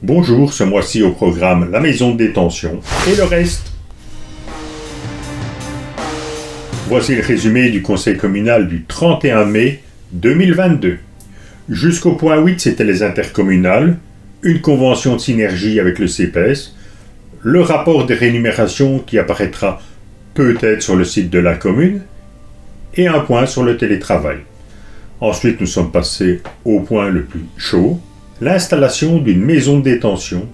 Bonjour, ce mois-ci au programme la maison de détention et le reste. Voici le résumé du conseil communal du 31 mai 2022. Jusqu'au point 8, c'était les intercommunales, une convention de synergie avec le CPS, le rapport des rémunérations qui apparaîtra peut-être sur le site de la commune, et un point sur le télétravail. Ensuite, nous sommes passés au point le plus chaud, l'installation d'une maison de détention.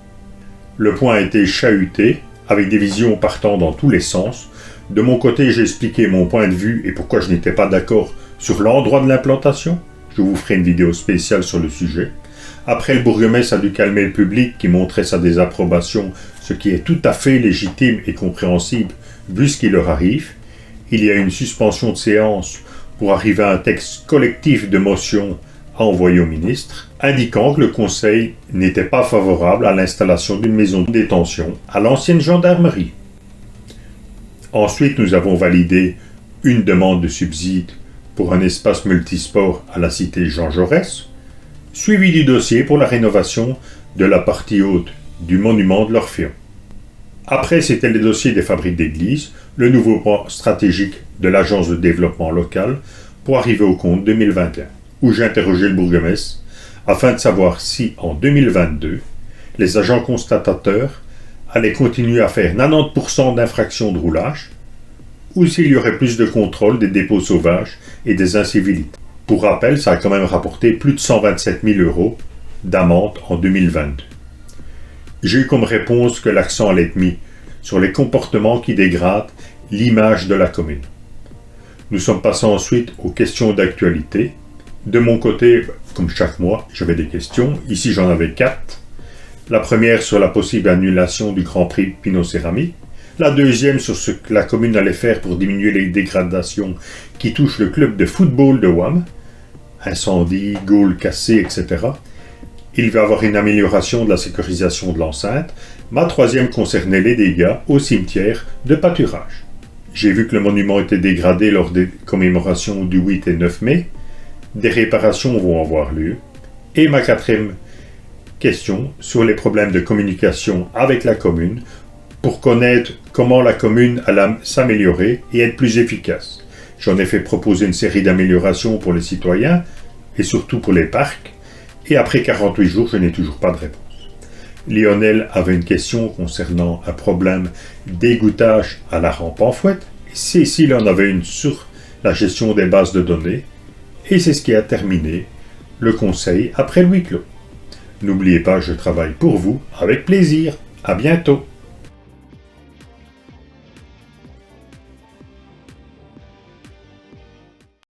Le point a été chahuté, avec des visions partant dans tous les sens. De mon côté, j'ai expliqué mon point de vue et pourquoi je n'étais pas d'accord sur l'endroit de l'implantation. Je vous ferai une vidéo spéciale sur le sujet. Après, le bourgmestre a dû calmer le public qui montrait sa désapprobation, ce qui est tout à fait légitime et compréhensible vu ce qui leur arrive. Il y a une suspension de séance pour arriver à un texte collectif de motion à envoyer au ministre, indiquant que le Conseil n'était pas favorable à l'installation d'une maison de détention à l'ancienne gendarmerie. Ensuite, nous avons validé une demande de subside pour un espace multisport à la cité Jean Jaurès, suivi du dossier pour la rénovation de la partie haute du monument de l'Orphéon. Après, c'était le dossier des fabriques d'églises, le nouveau plan stratégique de l'Agence de développement local pour arriver au compte 2021, où j'ai interrogé le bourgmestre afin de savoir si, en 2022, les agents constatateurs allaient continuer à faire 90% d'infractions de roulage, ou s'il y aurait plus de contrôle des dépôts sauvages et des incivilités. Pour rappel, ça a quand même rapporté plus de 127 000 € d'amende en 2022. J'ai eu comme réponse que l'accent allait être mis sur les comportements qui dégradent l'image de la commune. Nous sommes passés ensuite aux questions d'actualité. De mon côté, comme chaque mois, j'avais des questions. Ici, j'en avais 4. La première sur la possible annulation du Grand Prix Pinot Céramique. La deuxième sur ce que la commune allait faire pour diminuer les dégradations qui touchent le club de football de Wam. Incendie, Gaules cassées, etc. Il va y avoir une amélioration de la sécurisation de l'enceinte. Ma troisième concernait les dégâts au cimetière de pâturage. J'ai vu que le monument était dégradé lors des commémorations du 8 et 9 mai. Des réparations vont avoir lieu. Et ma quatrième question sur les problèmes de communication avec la commune pour connaître comment la commune allait s'améliorer et être plus efficace. J'en ai fait proposer une série d'améliorations pour les citoyens et surtout pour les parcs. Et après 48 jours, je n'ai toujours pas de réponse. Lionel avait une question concernant un problème d'égouttage à la rampe en fouette. Cécile en avait une sur la gestion des bases de données. Et c'est ce qui a terminé le conseil après le huis clos. N'oubliez pas, je travaille pour vous avec plaisir. À bientôt.